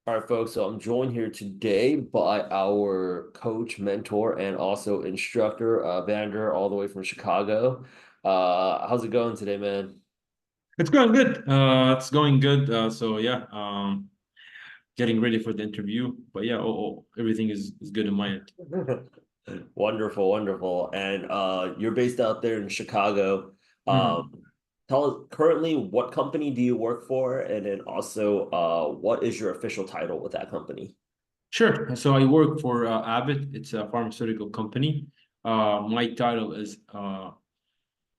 All right, folks. So I'm joined here today by our coach, mentor, and also instructor, Vander, all the way from Chicago. How's it going today, man? It's going good. It's going good. So yeah, getting ready for the interview. But yeah, everything is good in my end. Wonderful, wonderful. And you're based out there in Chicago. Um, Mhm. Tell us currently what company do you work for, and then also what is your official title with that company? Sure. So I work for Abbott. It's a pharmaceutical company. My title is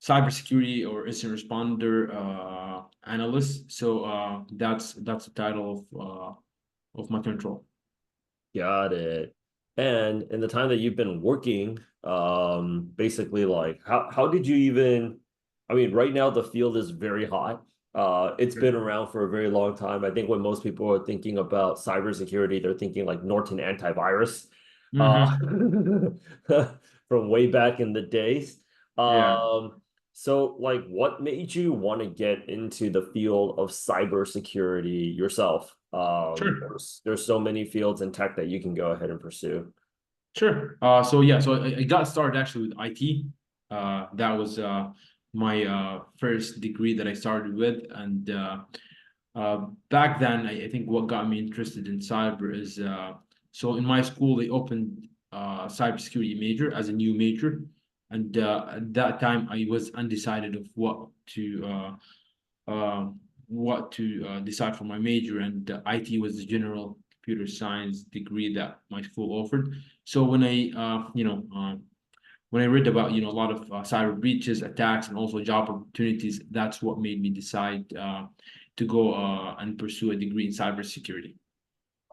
cybersecurity or incident responder analyst. So that's the title of my control. Got it. And in the time that you've been working, basically like how did you even, I mean, right now the field is very hot. It's been around for a very long time. I think when most people are thinking about cybersecurity, they're thinking like Norton antivirus, uh, Mm-hmm. from way back in the days. Yeah. So like what made you want to get into the field of cybersecurity yourself? Sure. There's so many fields in tech that you can go ahead and pursue. Sure. So yeah, so I got started actually with IT. That was my first degree that I started with, and back then I think what got me interested in cyber is so in my school they opened cybersecurity major as a new major, and at that time I was undecided of what to decide for my major, and IT was the general computer science degree that my school offered. So when I read about a lot of cyber breaches, attacks, and also job opportunities, that's what made me decide to go and pursue a degree in cybersecurity.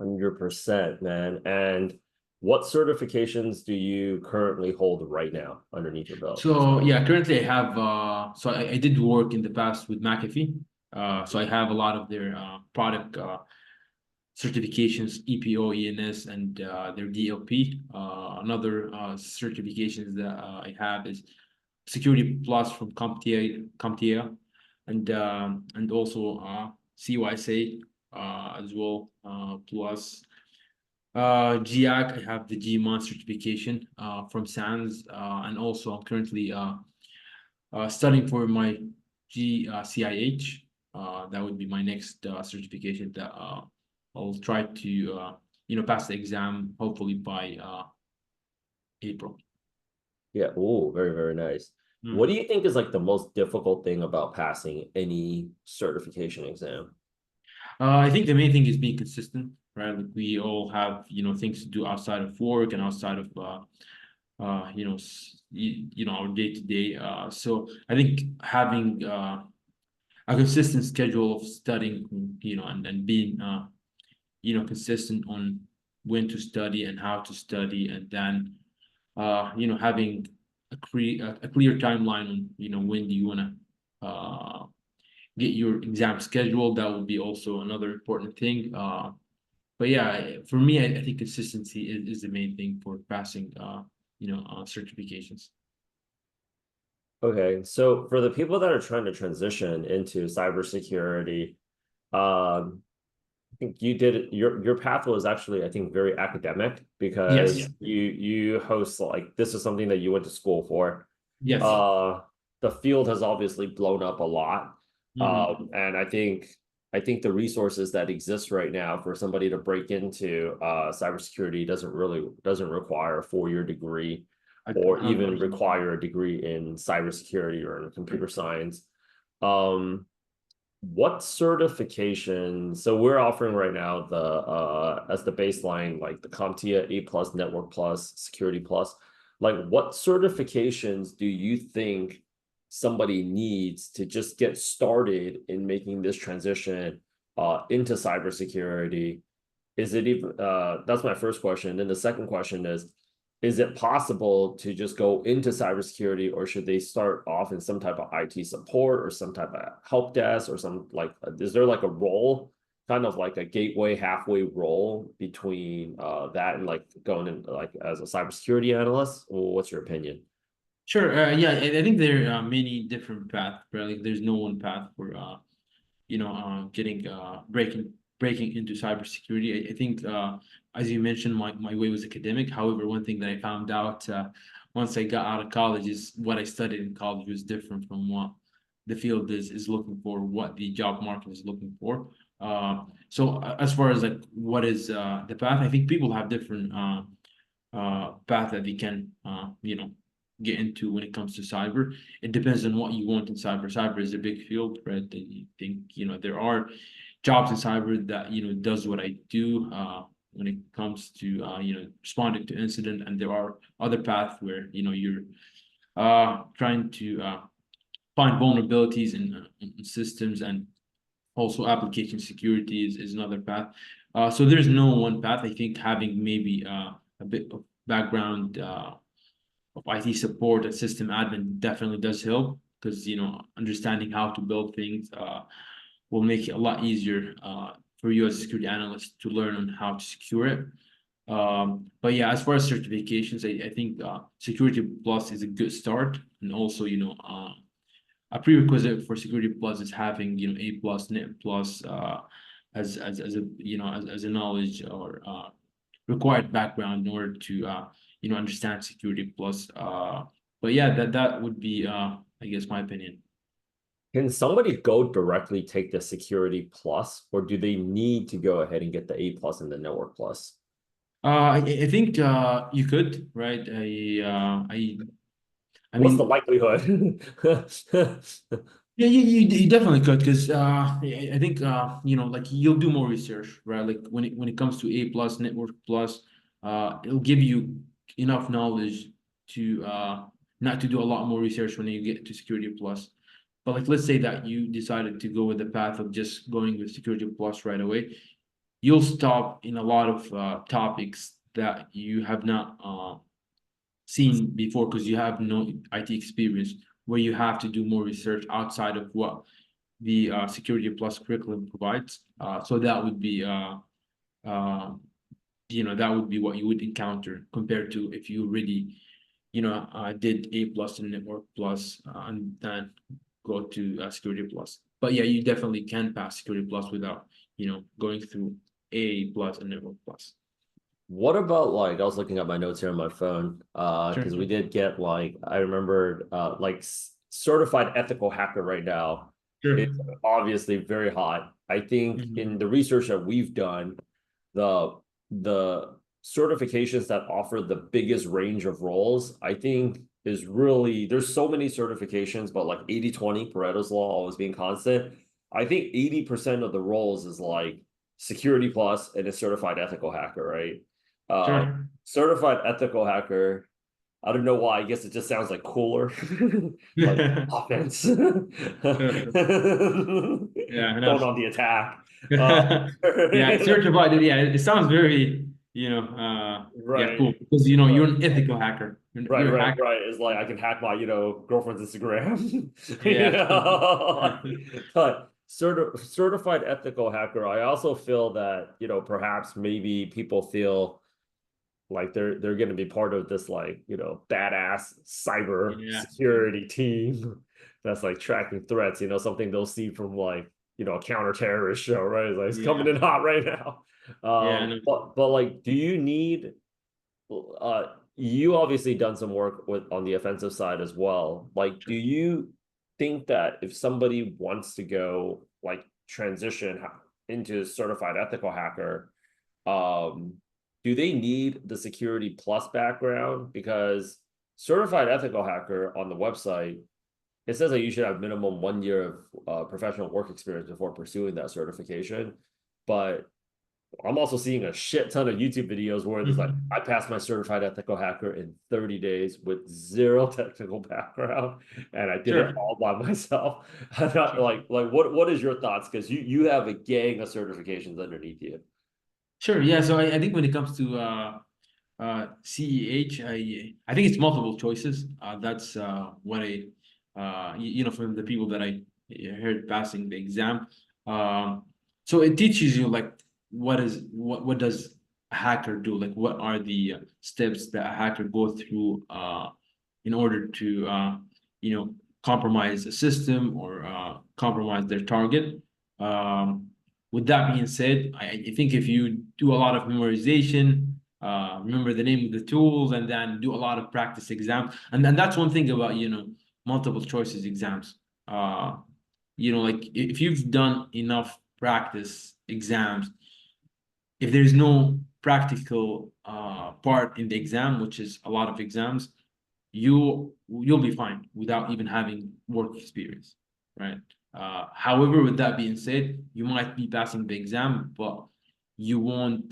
100%, man. And what certifications do you currently hold right now underneath your belt? So yeah, currently I have I did work in the past with McAfee. So I have a lot of their product certifications, EPO, ENS, and their DLP. Another certifications that I have is Security Plus from CompTIA, and also CYSA as well. Plus GIAC, I have the GMON certification from SANS, and also I'm currently studying for my GCIH. That would be my next certification that I'll try to pass the exam hopefully by April. Yeah. Oh, very, very nice. What do Mm. you think is like the most difficult thing about passing any certification exam? I think the main thing is being consistent, right? Like we all have things to do outside of work and outside of our day to day. So I think having a consistent schedule of studying, and being consistent on when to study and how to study, and then having a clear timeline on when do you want to get your exam scheduled. That would be also another important thing. But yeah, for me, I think consistency is the main thing for passing certifications. Okay, so for the people that are trying to transition into cybersecurity, I think you did your path was actually, I think, very academic because Yes. you host like this is something that you went to school for. Yes. Uh, the field has obviously blown up a lot. Hmm. And I think the resources that exist right now for somebody to break into cybersecurity doesn't require a 4-year degree or even 100%. require a degree in cybersecurity or in computer science. Um, what certification? So we're offering right now the as the baseline, like the CompTIA A plus, Network Plus, Security Plus. Like, what certifications do you think somebody needs to just get started in making this transition into cybersecurity? Is it even that's my first question. Then the second question is it possible to just go into cybersecurity, or should they start off in some type of IT support or some type of help desk or some like is there like a role, kind of like a gateway halfway role between that and like going in like as a cybersecurity analyst? Or what's your opinion? Sure. Yeah, I think there are many different paths, right? Like there's no one path for getting breaking into cybersecurity. I think, as you mentioned, my way was academic. However, one thing that I found out once I got out of college is what I studied in college was different from what the field is looking for, what the job market is looking for. So as far as like what is the path, I think people have different path that they can get into when it comes to cyber. It depends on what you want in cyber. Cyber is a big field, right? I think there are jobs in cyber that does what I do when it comes to responding to incident, and there are other paths where you're trying to find vulnerabilities in systems, and also application security is another path. So there's no one path. I think having maybe a bit of background of IT support and system admin definitely does help, because understanding how to build things will make it a lot easier for you as a security analyst to learn on how to secure it. But yeah, as far as certifications, I think Security Plus is a good start, and also a prerequisite for Security Plus is having A plus, Net plus as a as a knowledge or required background in order to understand Security Plus. But yeah, that would be I guess my opinion. Can somebody go directly take the Security Plus, or do they need to go ahead and get the A plus and the Network Plus? I think you could, right? I What's the mean, likelihood? yeah, you definitely could, because I think like you'll do more research, right? Like when it comes to A plus, Network plus, it'll give you enough knowledge to not to do a lot more research when you get to Security Plus. But like, let's say that you decided to go with the path of just going with Security Plus right away, you'll stop in a lot of topics that you have not seen before, because you have no IT experience, where you have to do more research outside of what the Security Plus curriculum provides. So that would be uh, that would be what you would encounter, compared to if you already did A plus and Network plus and then go to Security Plus. But yeah, you definitely can pass Security Plus without going through A plus and Network plus. What about, like, I was looking at my notes here on my phone, Sure. because we did get, like, I remembered like certified ethical hacker right now. Sure. It's obviously very hot. I think in the research that we've done, the the certifications that offer the biggest range of roles, I think is really, there's so many certifications, but like 80-20 Pareto's law always being constant. I think 80% of the roles is like Security Plus and a certified ethical hacker, right? Sure. Certified ethical hacker. I don't know why. I guess it just sounds like cooler, like offense. Going Sure. Yeah, enough. on the attack. Yeah, certified. Yeah, it sounds very, yeah, Right, cool. Because right, you're an ethical hacker. right, You're a right, hacker. right. It's like I can hack my, girlfriend's Instagram. Yeah. But certified ethical hacker. I also feel that, perhaps maybe people feel like they're going to be part of this, like, badass cyber Yeah. security team that's like tracking threats, something they'll see from, like, a counter-terrorist show, right? It's like, it's coming Yeah. in hot right now. Yeah. I know. But like, do you need you obviously done some work with on the offensive side as well. Like, do you think that if somebody wants to go, like, transition into certified ethical hacker, um, do they need the Security Plus background? Because certified ethical hacker on the website, it says that you should have minimum 1 year of professional work experience before pursuing that certification. But I'm also seeing a shit ton of YouTube videos where there's like, Mhm. I passed my certified ethical hacker in 30 days with zero technical background, and I did it Sure. all by myself. I'm not, Sure. like what is your thoughts? Because you have a gang of certifications underneath you. Sure. Yeah. So I think when it comes to CEH, I think it's multiple choices. That's what from the people that I heard passing the exam. Um, so it teaches you like what does a hacker do? Like what are the steps that a hacker go through in order to compromise a system or compromise their target. with that being said, I think if you do a lot of memorization, remember the name of the tools, and then do a lot of practice exams, and then that's one thing about, multiple choices exams. Like if you've done enough practice exams, if there's no practical part in the exam, which is a lot of exams, you'll be fine without even having work experience, right? However, with that being said, you might be passing the exam, but you won't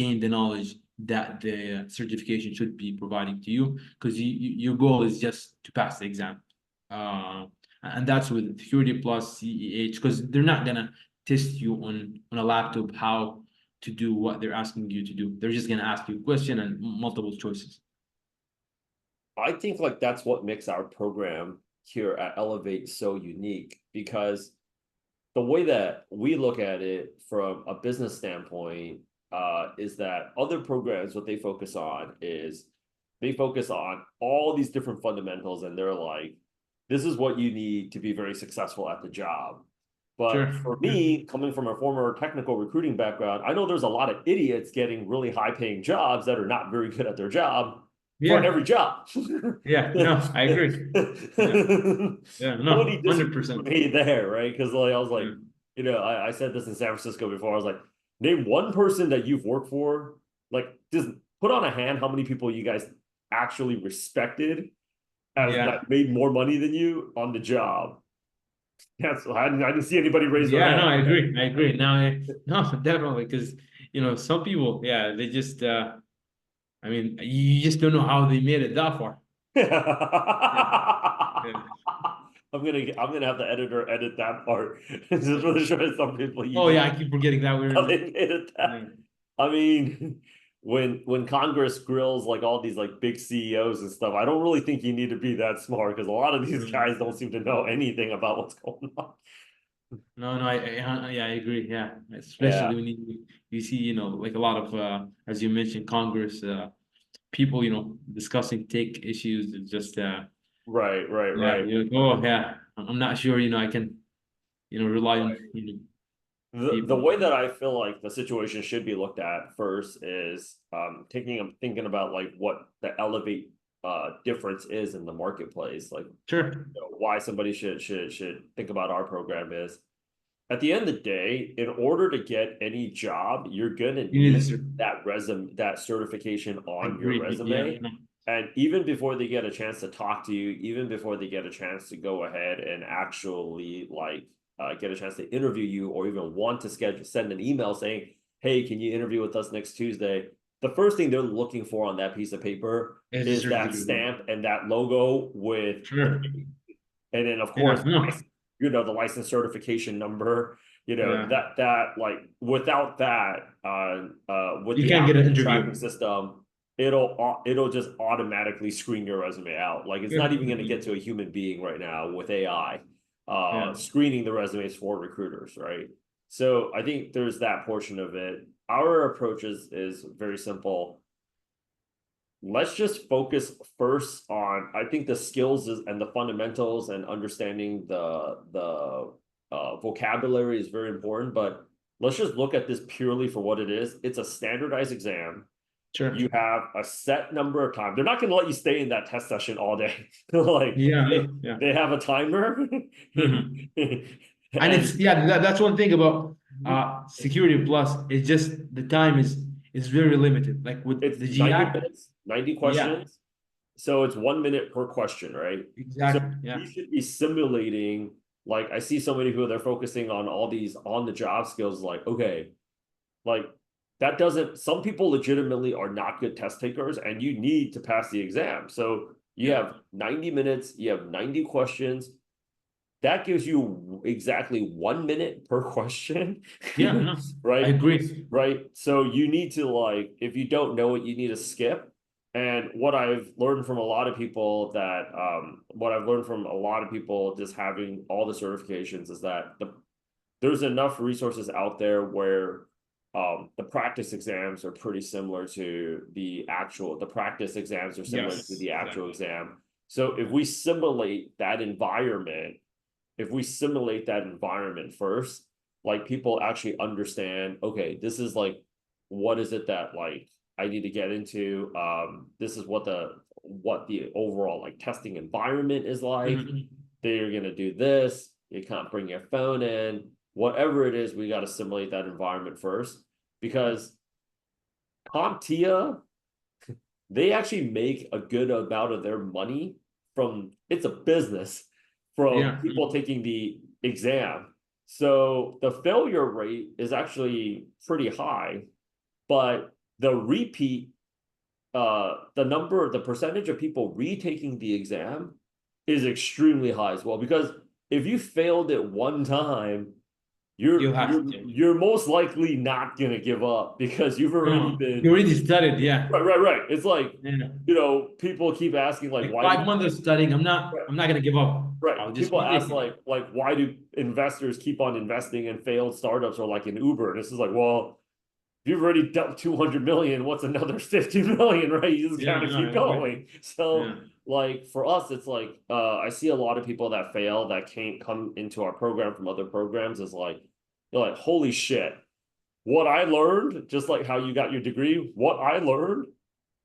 gain the knowledge that the certification should be providing to you, because your goal is just to pass the exam. Uh, and that's with Security Plus, CEH, because they're not gonna test you on a laptop how to do what they're asking you to do. They're just gonna ask you a question and multiple choices. I think like that's what makes our program here at Elevate so unique, because the way that we look at it from a business standpoint is that other programs, what they focus on is they focus on all these different fundamentals, and they're like, this is what you need to be very successful at the job. Sure. But for me, coming from a former technical recruiting background, I know there's a lot of idiots getting really high paying jobs that are not very good at their job for Yeah. every job. Yeah. No, I agree. Yeah. Yeah. Nobody No, disagrees with 100%. me there, right? Because like I was like, Yeah. I said this in San Francisco before. I was like, name one person that you've worked for, like just put on a hand how many people you guys actually respected as Yeah. that made more money than you on the job. Yes, I didn't see anybody raise their Yeah. No, hand. I agree. I agree. Now, no, definitely, because some people, yeah, they just, I mean, you just don't know how they made it that far. Yeah. Yeah. I'm gonna have the editor edit that part just for the sure some people you Oh just yeah, I keep forgetting that how we're. they made it that. Yeah. I mean, when Congress grills like all these like big CEOs and stuff, I don't really think you need to be that smart, because a lot of these guys don't seem to know anything about what's going on. No, no, yeah, I agree. Yeah, Yeah, especially when you see, like a lot of, as you mentioned, Congress, people, discussing tech issues. It's just, right, right, yeah, right. oh yeah, I'm not sure, I can, rely on, The people. way that I feel like the situation should be looked at first is thinking about like what the Elevate difference is in the marketplace, like Sure. why somebody should think about our program is, at the end of the day, in order to get any job, you're gonna You need need this. that resume, that certification on your Agreed. Yeah. resume. No. And even before they get a chance to talk to you, even before they get a chance to go ahead and actually like get a chance to interview you, or even want to send an email saying, "Hey, can you interview with us next Tuesday?" The first thing they're looking for on that piece of paper It's a is that certificate. stamp and that logo with the Sure. date. And then of Yeah. course, No. the license certification number, Yeah. that like without that, with You the can't get an applicant interview. tracking system, it'll just automatically screen your resume out. Like it's Yeah. not even going to get to a human being right now with AI Yeah. screening the resumes for recruiters, right? So I think there's that portion of it. Our approach is very simple. Let's just focus first on, I think, the skills and the fundamentals, and understanding the vocabulary is very important, but let's just look at this purely for what it is. It's a standardized exam. Sure. You have a set number of time. They're not going to let you stay in that test session all day. Like Yeah. No. Yeah. they have a timer. Mhm. And And it's, yeah, that's one thing about Security Plus. It's just the time is very limited. Like with it's the 90 GI. minutes, 90 Yeah, questions. So it's 1 minute per question, right? So exactly. Yeah. we should be simulating, like I see so many people, they're focusing on all these on the job skills, like, okay, like that doesn't, some people legitimately are not good test takers, and you need to pass the exam. So you Yeah. have 90 minutes, you have 90 questions. That gives you exactly 1 minute per question. Yeah. No, I Right? agree. Right. So you need to, like, if you don't know it, you need to skip. And what I've learned from a lot of people just having all the certifications is that there's enough resources out there where the practice exams are pretty similar to the practice exams are similar to Yes, the actual exactly. exam. So if we simulate that environment first, like people actually understand, okay, this is like, what is it that like I need to get into? This is what the overall like testing environment is like. Mhm. They're gonna do this. You can't bring your phone in. Whatever it is, we got to simulate that environment first because CompTIA, they actually make a good amount of their money from it's a business from Yeah. people taking the exam. So the failure rate is actually pretty high, but the repeat, the percentage of people retaking the exam is extremely high as well. Because if you failed it one time, You you're have you're to. you're most likely not gonna give up because you've already No, you been already studied, yeah. right. It's like, Yeah. people keep asking like, Like why do 5 months of studying, right, I'm not gonna give up. right. I'll just People keep ask taking like why do investors keep on investing in failed startups or like in Uber? And this is like, well, if you've already dumped 200 million, what's another 50 million, right? You just it. Yeah, gotta no, keep I agree. going. So Yeah. like for us, it's like I see a lot of people that fail that can't come into our program from other programs is like, you're like, holy shit. What I learned, just like how you got your degree, what I learned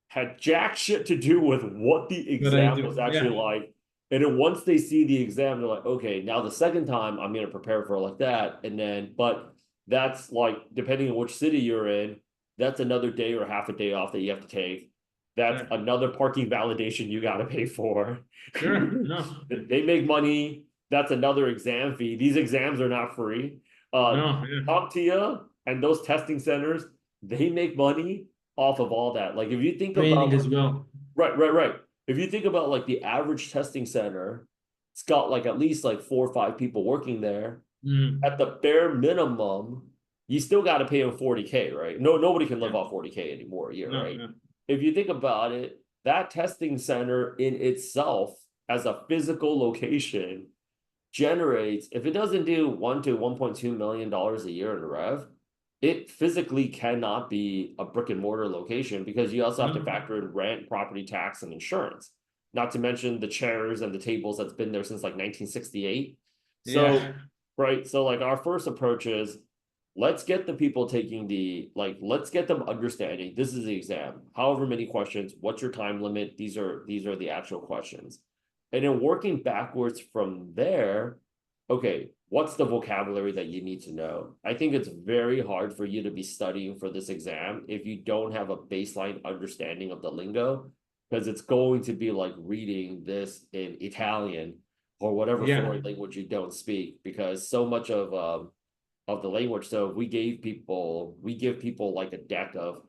had jack shit to do with what the What I exam was do, actually yeah. like. And then once they see the exam, they're like, okay, now the second time I'm going to prepare for it like that. And then, but that's like, depending on which city you're in, that's another day or half a day off that you have to take. That's Sure. another parking validation you got to pay for. Sure. No. They make money. That's another exam fee. These exams are not free. No, yeah. CompTIA and those testing centers, they make money off of all that. Like if you think Training about as well. right. If you think about like the average testing center, it's got like at least like 4 or 5 people working there. At Mm. the bare minimum, you still got to pay them 40K, right? No, nobody can live Yeah. off 40K anymore a year, No, right? no. If you think about it, that testing center in itself as a physical location generates, if it doesn't do 1 to 1.2 million dollars a year in rev, it physically cannot be a brick and mortar location because you also have to No. factor in rent, property tax, and insurance. Not to mention the chairs and the tables that's been there since like 1968. So, Yeah. right. So, like, our first approach is let's get the people taking let's get them understanding this is the exam. However many questions, what's your time limit? These are the actual questions. And then working backwards from there, okay, what's the vocabulary that you need to know? I think it's very hard for you to be studying for this exam if you don't have a baseline understanding of the lingo, because it's going to be like reading this in Italian or whatever Yeah. foreign language you don't speak, because so much of the language. So we give people like a deck of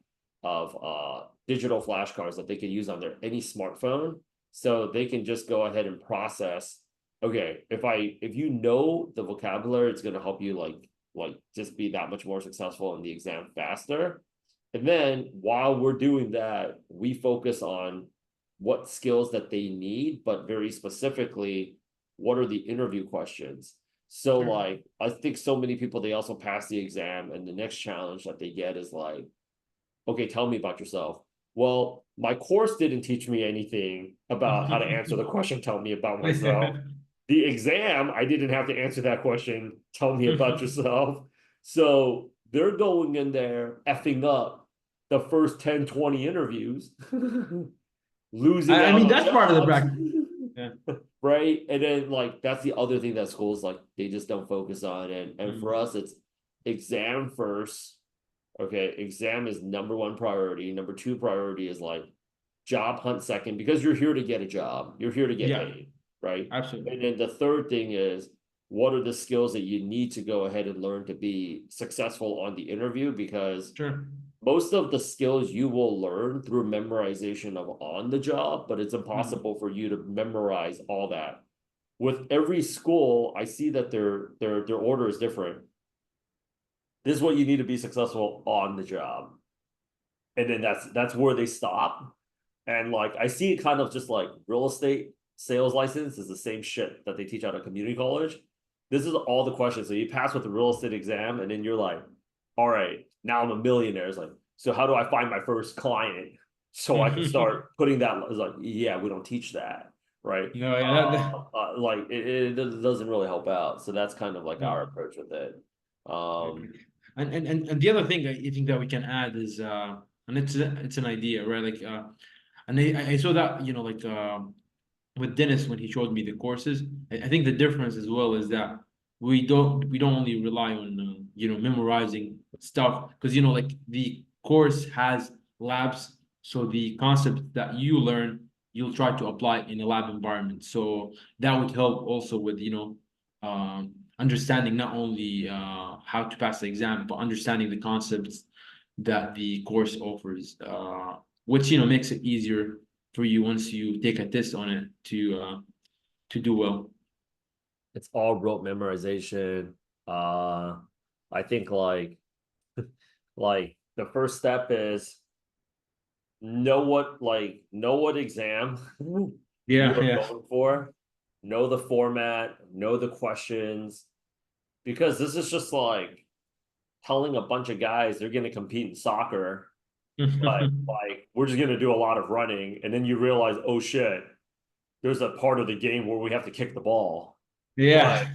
digital flashcards that they can use on their any smartphone, so they can just go ahead and process. Okay, if you know the vocabulary, it's going to help you like just be that much more successful in the exam faster. And then while we're doing that, we focus on what skills that they need, but very specifically, what are the interview questions? So Sure. like I think so many people, they also pass the exam and the next challenge that they get is like, okay, tell me about yourself. Well, my course didn't teach me anything about how to answer the question, tell me about myself. The exam, I didn't have to answer that question, tell me about yourself. So they're going in there effing up the first 10, 20 interviews, losing I out mean, on that's part of the jobs. practice. Yeah. Right. And then like that's the other thing that schools like they just don't focus on. And for Mm. us, it's exam first. Okay, exam is number one priority. Number two priority is like job hunt second, because you're here to get a job. You're here to get Yeah, paid, right? absolutely. And then the third thing is what are the skills that you need to go ahead and learn to be successful on the interview? Because Sure. most of the skills you will learn through memorization of on the job, but it's Mm. impossible for you to memorize all that. With every school, I see that their order is different. This is what you need to be successful on the job. And then that's where they stop. And like I see it kind of just like real estate sales license is the same shit that they teach out of community college. This is all the questions. So you pass with the real estate exam, and then you're like, all right, now I'm a millionaire. It's like, so how do I find my first client so I can start putting that? It's like, yeah, we don't teach that, right? No, yeah, Like it doesn't really help out. So that's kind of like our no. approach with it. Okay. Um, And the other thing I think that we can add is and it's an idea, right? Like and I saw that, you know, like with Dennis when he showed me the courses. I think the difference as well is that we don't only rely on you know, memorizing stuff, because you know, like the course has labs, so the concept that you learn you'll try to apply in a lab environment. So that would help also with, you know, understanding not only how to pass the exam, but understanding the concepts that the course offers, which, you know, makes it easier for you once you take a test on it to do well. it's all rote memorization. Uh, I think like the first step is know what exam Yeah, you're yeah. going for, know the format, know the questions, because this is just like telling a bunch of guys they're going to compete in soccer, but like we're just going to do a lot of running, and then you realize, oh shit, there's a part of the game where we have to kick the ball. But Yeah.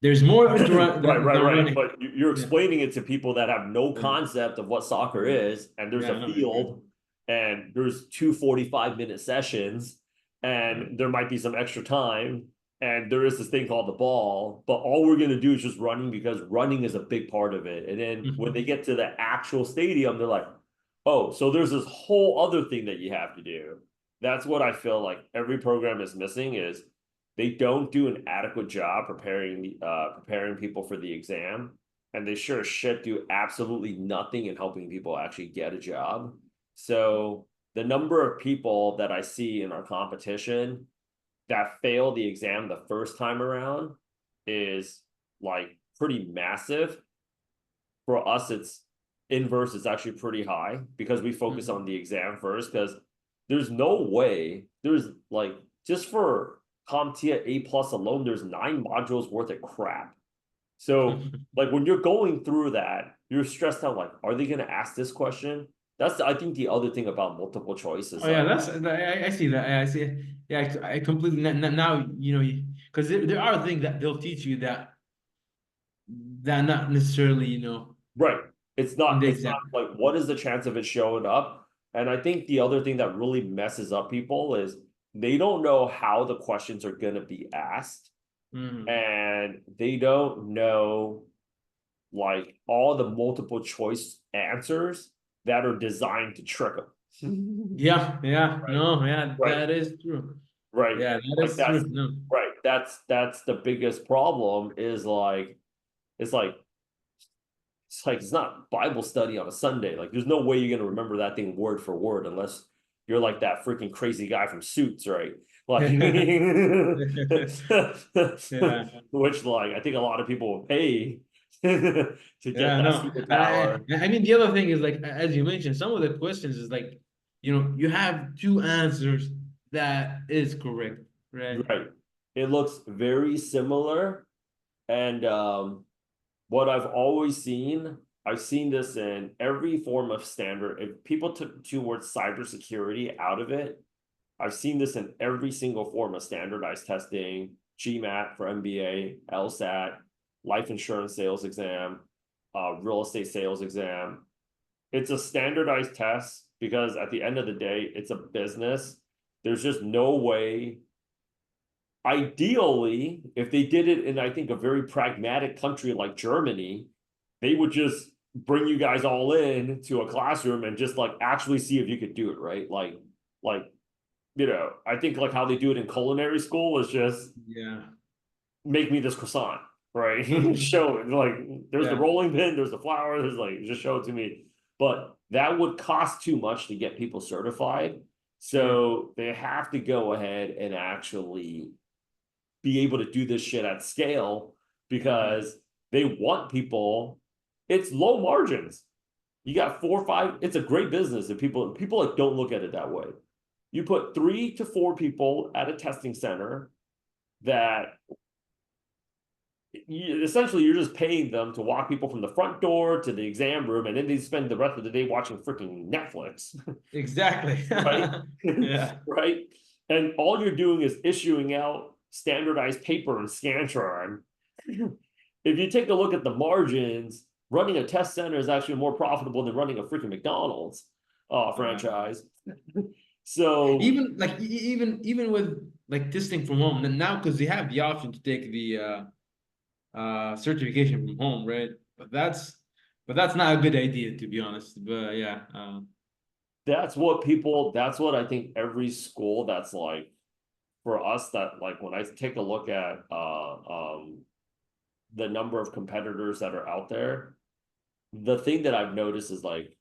There's more to run right, right, than right. running. But you're Yeah. explaining it to people that have no Yeah. concept of what soccer is, and there's Yeah, a I know. field, and there's two 45-minute sessions, Yeah. and there might be some extra time, and there is this thing called the ball, but all we're gonna do is just running because running is a big part of it. And then when they get to the actual stadium, they're like, oh, so there's this whole other thing that you have to do. That's what I feel like every program is missing is they don't do an adequate job preparing people for the exam, and they sure as shit do absolutely nothing in helping people actually get a job. So the number of people that I see in our competition that fail the exam the first time around is like pretty massive. For us, it's inverse, it's actually pretty high because we focus Mhm. on the exam first, because there's no way there's like just for CompTIA A plus alone, there's 9 modules worth of crap. So like when you're going through that, you're stressed out, like, are they gonna ask this question? That's I think the other thing about multiple choice is Oh yeah, like, I see that. I see. Yeah, I completely now, you know, because there are things that they'll teach you that not necessarily, you know, right. in the It's not exam. like what is the chance of it showing up? And I think the other thing that really messes up people is they don't know how the questions are gonna be asked, Mhm. and they don't know like all the multiple choice answers that are designed to trick them. Yeah, yeah, Right, no, yeah, right, that is true. right. Yeah, that Like is true. that's No. right. That's the biggest problem is like it's like it's not Bible study on a Sunday. Like there's no way you're gonna remember that thing word for word unless you're like that freaking crazy guy from Suits, right? Like Yeah, which like I think a lot of people will pay to get yeah, that no. And superpower. I mean, the other thing is like, as you mentioned, some of the questions is like, you know, you have two answers that is correct, right? Right. It looks very similar. And what I've seen this in every form of standard. If people took towards cybersecurity out of it, I've seen this in every single form of standardized testing, GMAT for MBA, LSAT, life insurance sales exam, real estate sales exam. It's a standardized test because at the end of the day, it's a business. There's just no way. Ideally, if they did it in, I think, a very pragmatic country like Germany, they would just bring you guys all in to a classroom and just like actually see if you could do it, right? Like, I think like how they do it in culinary school is just Yeah. make me this croissant, right? Show it. Like, there's the Yeah. rolling pin, there's the flour, there's like, just show it to me. But that would cost too much to get people certified. Sure. So they have to go ahead and actually be able to do this shit at scale Mhm. because they want people. It's low margins. You got 4 or 5. It's a great business, and people like don't look at it that way. You put 3 to 4 people at a testing center that essentially you're just paying them to walk people from the front door to the exam room, and then they spend the rest of the day watching freaking Netflix, Exactly. right? Yeah. Right? And all you're doing is issuing out standardized paper and Scantron if you take a look at the margins, running a test center is actually more profitable than running a freaking McDonald's Yeah. franchise. So Even like even with like testing from home and now because they have the option to take the certification from home, right? But that's not a good idea to be honest. But yeah, that's what I think every school that's like for us that like when I take a look at the number of competitors that are out there, the thing that I've noticed is like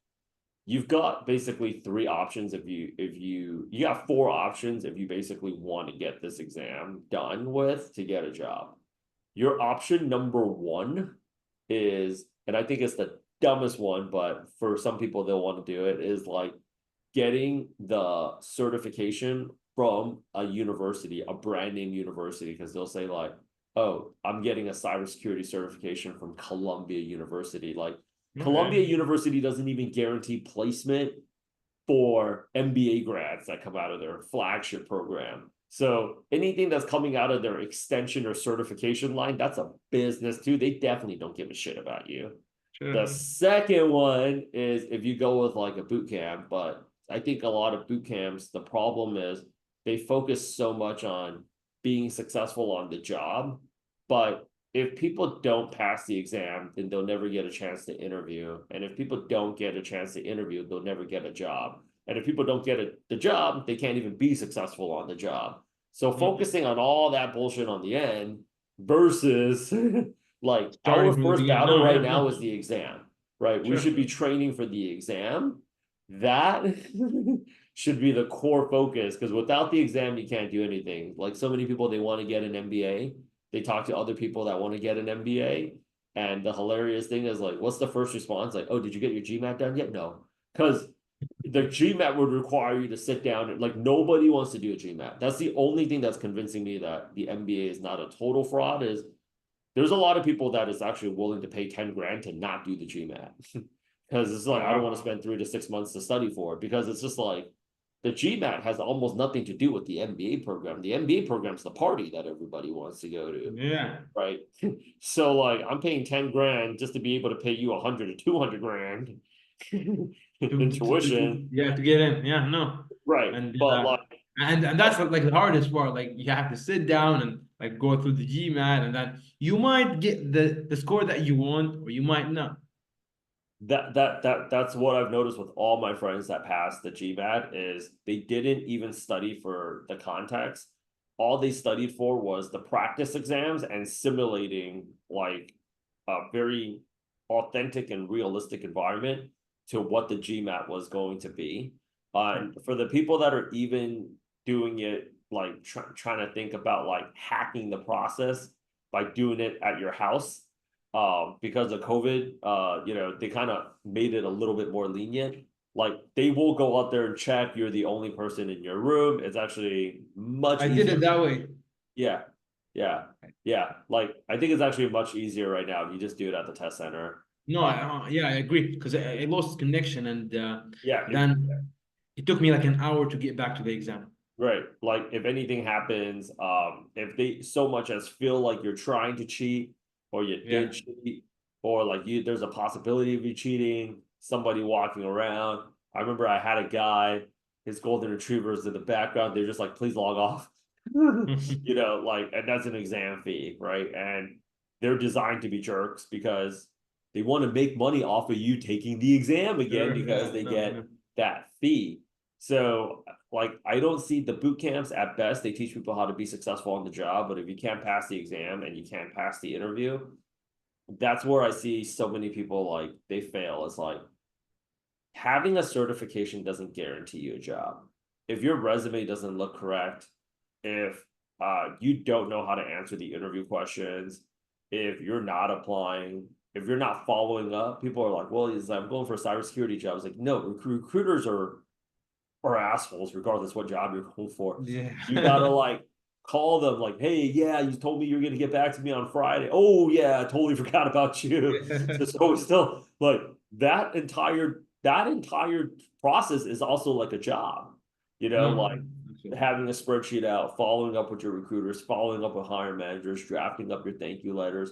you've got basically three options if you got four options if you basically want to get this exam done with to get a job. Your option number one is, and I think it's the dumbest one, but for some people they'll want to do it, is like getting the certification from a university, a brand name university, because they'll say like, oh, I'm getting a cybersecurity certification from Columbia University. Like Columbia okay, University doesn't even guarantee placement for MBA grads that come out of their flagship program. So anything that's coming out of their extension or certification line, that's a business too. They definitely don't give a shit about you. The sure. second one is if you go with like a boot camp, but I think a lot of boot camps, the problem is they focus so much on being successful on the job. But if people don't pass the exam, then they'll never get a chance to interview. And if people don't get a chance to interview, they'll never get a job. And if people don't get the job, they can't even be successful on the job. So Mhm. focusing on all that bullshit on the end versus like our Starting from the first beginning. battle No, right yeah, now no, is the exam, right? We sure. should be training for the exam. That should be the core focus because without the exam, you can't do anything. Like so many people, they want to get an MBA. They talk to other people that want to get an MBA. And the hilarious thing is like, what's the first response? Like, oh, did you get your GMAT done yet? No. Because the GMAT would require you to sit down and like nobody wants to do a GMAT. That's the only thing that's convincing me that the MBA is not a total fraud is there's a lot of people that is actually willing to pay 10 grand to not do the GMAT. Because it's like, I don't want to Wow. spend 3 to 6 months to study for it because it's just like the GMAT has almost nothing to do with the MBA program. The MBA program's the party that everybody wants to go to, Yeah. right? So like I'm paying 10 grand just to be able to pay you 100 to 200 grand in tuition, Yeah, to get in. Yeah, no. right? And But like and that's like the hardest part. Like you have to sit down and like go through the GMAT, and then you might get the score that you want, or you might not. that's what I've noticed with all my friends that passed the GMAT is they didn't even study for the context. All they studied for was the practice exams and simulating like a very authentic and realistic environment to what the GMAT was going to be. Sure. And for the people that are even doing it, like trying to think about like hacking the process by doing it at your house, because of COVID, they kind of made it a little bit more lenient. Like they will go out there and check. You're the only person in your room. It's actually much I did easier. it that way. Yeah, yeah, yeah. Like I think it's actually much easier right now if you just do it at the test center. No, yeah, I agree because I lost connection, and Yeah, then it took me like an hour to get back to the exam. right. Like if anything happens, if they so much as feel like you're trying to cheat or you did Yeah. cheat, or like there's a possibility of you cheating, somebody walking around. I remember I had a guy, his golden retrievers in the background, they're just like, please log off. Like, and that's an exam fee, right? And they're designed to be jerks because they want to make money off of you taking the exam again Sure. because Yeah. they No. Yeah. get that fee. So like I don't see the boot camps at best. They teach people how to be successful on the job, but if you can't pass the exam and you can't pass the interview, that's where I see so many people like they fail. It's like having a certification doesn't guarantee you a job. If your resume doesn't look correct, if you don't know how to answer the interview questions, if you're not applying, if you're not following up, people are like, well, I'm going for a cybersecurity job. It's like, no, recruiters are assholes regardless what job you're going for. Yeah. You gotta like call them like, hey, yeah, you told me you're gonna get back to me on Friday. Oh yeah, I totally forgot about you. So it's still like that entire process is also like a job, No. like Absolutely. having a spreadsheet out, following up with your recruiters, following up with hiring managers, drafting up your thank you letters.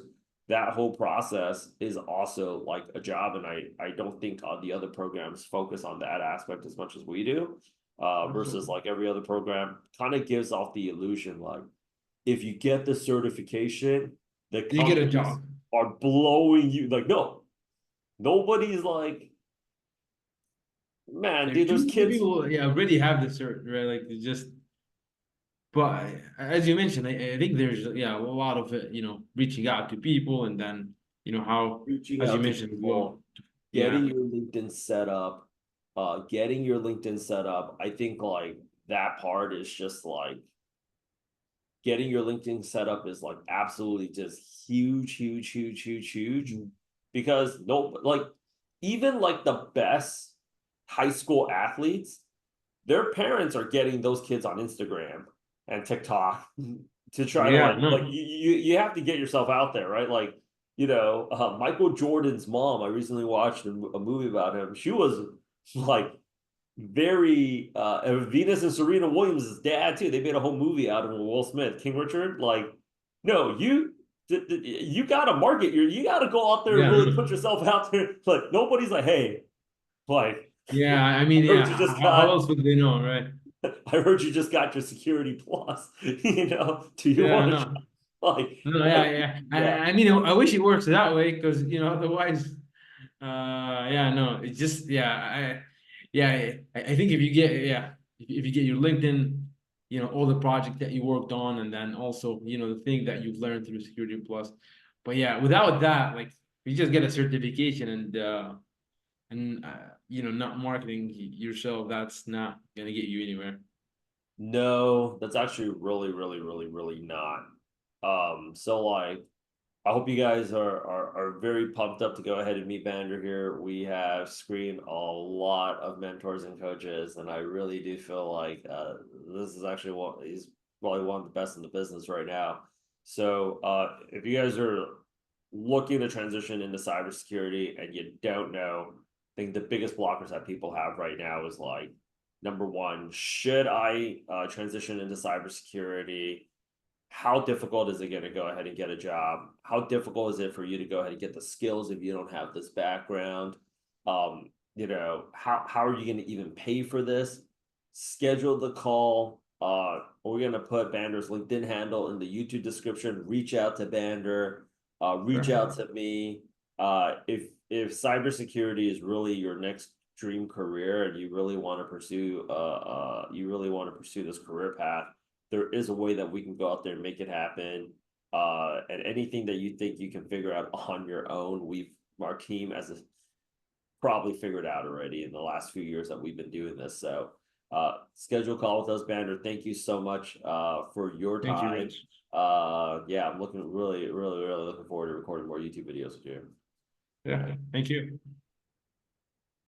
that whole process is also like a job, and I don't think the other programs focus on that aspect as much as we do. Versus Absolutely. like every other program kind of gives off the illusion like if you get the certification, the You get a companies job. are blowing you like no, nobody's like, man, There's dude, too there's many kids. people, yeah, already have the cert, right? Like they just, but as you mentioned, I think there's, yeah, a lot of it, reaching out to people and then, how, Reaching as you out to mentioned, well, people, yeah, getting your LinkedIn set up. I think like that part is just like getting your LinkedIn set up is like absolutely just huge, huge, huge, huge, huge. Because no, like even like the best high school athletes, their parents are getting those kids on Instagram and TikTok to try to yeah, like no, you have to get yourself out there, right? Like Michael Jordan's mom. I recently watched a movie about him. She was like very Venus and Serena Williams' dad too. They made a whole movie out of him with Will Smith, King Richard. Like, no, you gotta market you gotta go out there and yeah, really no. put yourself out there. Like nobody's like, hey, like Yeah, I I mean, yeah, heard you just how got else would they know, right? I heard you just got your security plus. Do you Yeah, want to no, like no, yeah, like yeah. yeah. I mean, I wish it works that way because otherwise, yeah, no, it's just, yeah, I think if you get, yeah, if you get your LinkedIn, all the project that you worked on, and then also, the thing that you've learned through Security Plus, but yeah, without that, like, you just get a certification and not marketing yourself, that's not gonna get you anywhere. No, that's actually really, really, really, really not. So like I hope you guys are very pumped up to go ahead and meet Bander here. We have screened a lot of mentors and coaches, and I really do feel like this is actually he's probably one of the best in the business right now. So if you guys are looking to transition into cybersecurity and you don't know, I think the biggest blockers that people have right now is like number one, should I transition into cybersecurity? How difficult is it going to go ahead and get a job? How difficult is it for you to go ahead and get the skills if you don't have this background? How are you going to even pay for this? Schedule the call. We're going to put Bander's LinkedIn handle in the YouTube description. Reach out to Bander. Reach Sure. out to me. If cybersecurity is really your next dream career and you really want to pursue this career path, there is a way that we can go out there and make it happen. And anything that you think you can figure out on your own, our team has probably figured out already in the last few years that we've been doing this. So schedule a call with us, Banner. Thank you so much for your Thank you, time. Rich. Yeah, I'm looking really, really, really looking forward to recording more YouTube videos with you. Yeah, thank you.